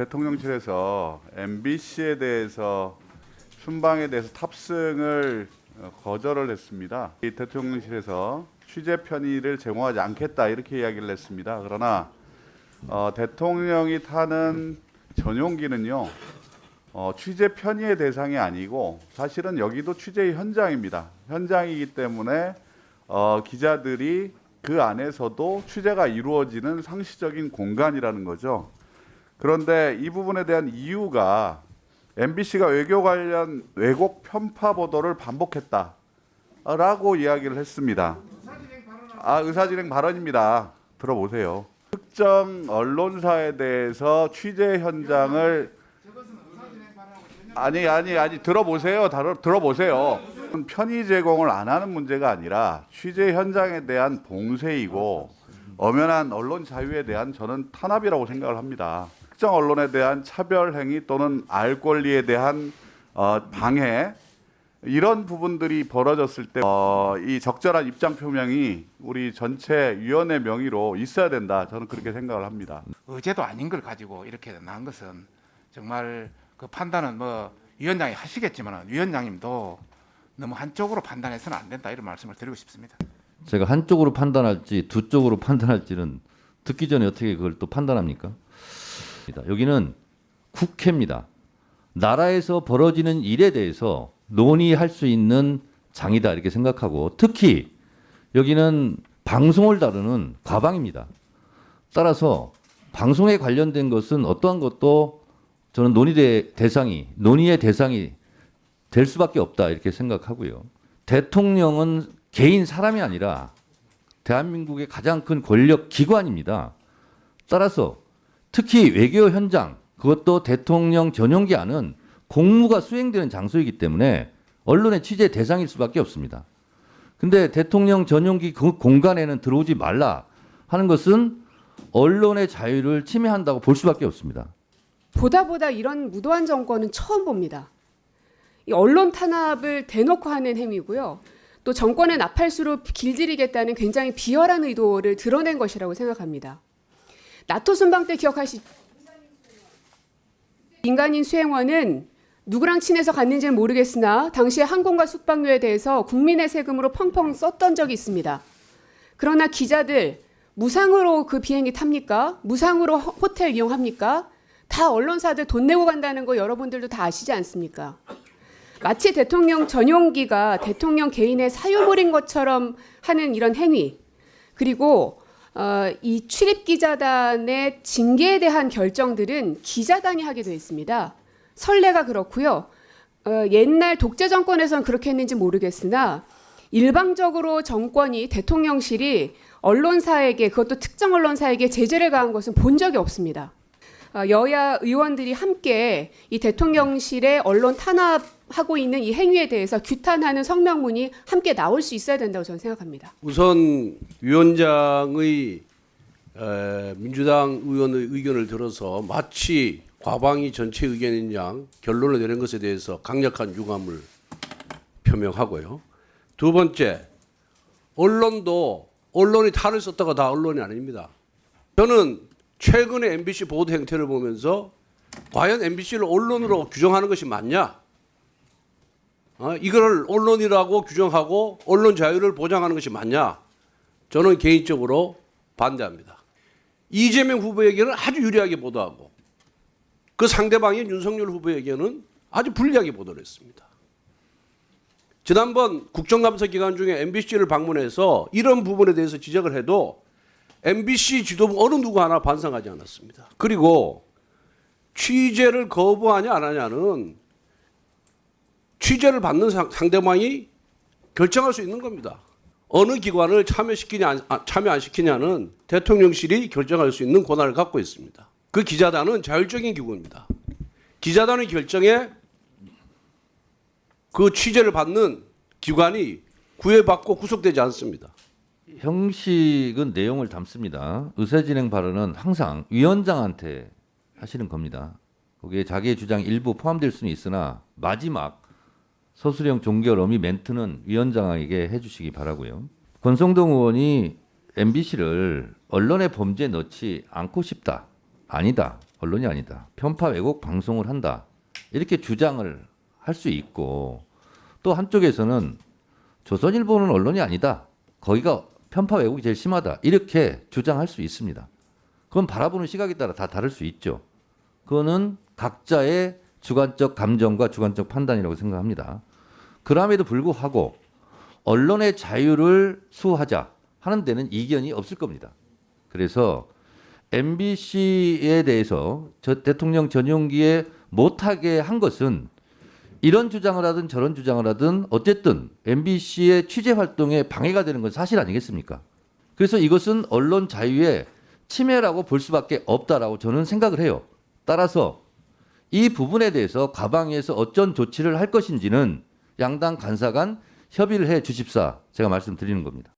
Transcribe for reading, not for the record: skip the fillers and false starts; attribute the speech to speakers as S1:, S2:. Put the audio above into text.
S1: 대통령실에서 MBC에 대해서 순방에 대해서 탑승을 거절을 했습니다. 이 대통령실에서 취재 편의를 제공하지 않겠다 이렇게 이야기를 했습니다. 그러나 대통령이 타는 전용기는요 취재 편의의 대상이 아니고 사실은 여기도 취재의 현장입니다. 현장이기 때문에 기자들이 그 안에서도 취재가 이루어지는 상시적인 공간이라는 거죠. 그런데 이 부분에 대한 이유가 MBC가 외교 관련 왜곡 편파 보도를 반복했다라고 이야기를 했습니다. 의사진행 발언입니다. 들어보세요. 특정 언론사에 대해서 취재 현장을 아니 들어보세요. 들어보세요. 편의 제공을 안 하는 문제가 아니라 취재 현장에 대한 봉쇄이고 엄연한 언론 자유에 대한 저는 탄압이라고 생각을 합니다. 특정 언론에 대한 차별 행위 또는 알 권리에 대한 방해 이런 부분들이 벌어졌을 때 이 적절한 입장 표명이 우리 전체 위원회 명의로 있어야 된다. 저는 그렇게 생각을 합니다.
S2: 어제도 아닌 걸 가지고 이렇게 나온 것은 정말 그 판단은 뭐 위원장이 하시겠지만 위원장님도 너무 한쪽으로 판단해서는 안 된다 이런 말씀을 드리고 싶습니다.
S3: 제가 한쪽으로 판단할지 두 쪽으로 판단할지는 듣기 전에 어떻게 그걸 또 판단합니까? 여기는 국회입니다. 나라에서 벌어지는 일에 대해서 논의할 수 있는 장이다 이렇게 생각하고 특히 여기는 방송을 다루는 과방입니다. 따라서 방송에 관련된 것은 어떠한 것도 저는 논의의 대상이 될 수밖에 없다 이렇게 생각하고요. 대통령은 개인 사람이 아니라 대한민국의 가장 큰 권력 기관입니다. 따라서 특히 외교 현장, 그것도 대통령 전용기 안은 공무가 수행되는 장소이기 때문에 언론의 취재 대상일 수밖에 없습니다. 근데 대통령 전용기 그 공간에는 들어오지 말라 하는 것은 언론의 자유를 침해한다고 볼 수밖에 없습니다.
S4: 보다 이런 무도한 정권은 처음 봅니다. 이 언론 탄압을 대놓고 하는 행위고요. 또 정권의 나팔수로 길들이겠다는 굉장히 비열한 의도를 드러낸 것이라고 생각합니다. 나토 순방 때 기억하시죠? 민간인 수행원은 누구랑 친해서 갔는지는 모르겠으나 당시에 항공과 숙박료에 대해서 국민의 세금으로 펑펑 썼던 적이 있습니다. 그러나 기자들 무상으로 그 비행기 탑니까? 무상으로 호텔 이용합니까? 다 언론사들 돈 내고 간다는 거 여러분들도 다 아시지 않습니까? 마치 대통령 전용기가 대통령 개인의 사유물인 것처럼 하는 이런 행위, 그리고 이 출입기자단의 징계에 대한 결정들은 기자단이 하게 되어 있습니다. 선례가 그렇고요. 옛날 독재 정권에서는 그렇게 했는지 모르겠으나 일방적으로 정권이 대통령실이 언론사에게, 그것도 특정 언론사에게 제재를 가한 것은 본 적이 없습니다. 여야 의원들이 함께 이 대통령실의 언론 탄압하고 있는 이 행위에 대해서 규탄하는 성명문이 함께 나올 수 있어야 된다고 저는 생각합니다.
S5: 우선 위원장의 민주당 의원의 의견을 들어서 마치 과방위 전체 의견인 양 결론을 내린 것에 대해서 강력한 유감을 표명하고요. 두 번째, 언론이 탈을 썼다가 다 언론이 아닙니다. 저는 최근에 MBC 보도 행태를 보면서 과연 MBC를 언론으로 규정하는 것이 맞냐? 이걸 언론이라고 규정하고 언론 자유를 보장하는 것이 맞냐? 저는 개인적으로 반대합니다. 이재명 후보에게는 아주 유리하게 보도하고 그 상대방인 윤석열 후보에게는 아주 불리하게 보도를 했습니다. 지난번 국정감사 기간 중에 MBC를 방문해서 이런 부분에 대해서 지적을 해도 MBC 지도부 어느 누구 하나 반성하지 않았습니다. 그리고 취재를 거부하냐 안 하냐는 취재를 받는 상대방이 결정할 수 있는 겁니다. 어느 기관을 참여 안 시키냐는 대통령실이 결정할 수 있는 권한을 갖고 있습니다. 그 기자단은 자율적인 기구입니다. 기자단의 결정에 그 취재를 받는 기관이 구애받고 구속되지 않습니다.
S3: 형식은 내용을 담습니다. 의사진행 발언은 항상 위원장한테 하시는 겁니다. 거기에 자기의 주장 일부 포함될 수는 있으나 마지막 서술형 종결 어미 멘트는 위원장에게 해주시기 바라고요. 권성동 의원이 MBC를 언론의 범죄에 넣지 않고 싶다. 아니다. 언론이 아니다. 편파 왜곡 방송을 한다. 이렇게 주장을 할 수 있고 또 한쪽에서는 조선일보는 언론이 아니다. 거기가 편파 왜곡이 제일 심하다. 이렇게 주장할 수 있습니다. 그건 바라보는 시각에 따라 다 다를 수 있죠. 그거는 각자의 주관적 감정과 주관적 판단이라고 생각합니다. 그럼에도 불구하고 언론의 자유를 수호하자 하는 데는 이견이 없을 겁니다. 그래서 MBC에 대해서 대통령 전용기에 못하게 한 것은 이런 주장을 하든 저런 주장을 하든 어쨌든 MBC의 취재 활동에 방해가 되는 건 사실 아니겠습니까? 그래서 이것은 언론 자유의 침해라고 볼 수밖에 없다라고 저는 생각을 해요. 따라서 이 부분에 대해서 가방위에서 어떤 조치를 할 것인지는 양당 간사 간 협의를 해 주십사 제가 말씀드리는 겁니다.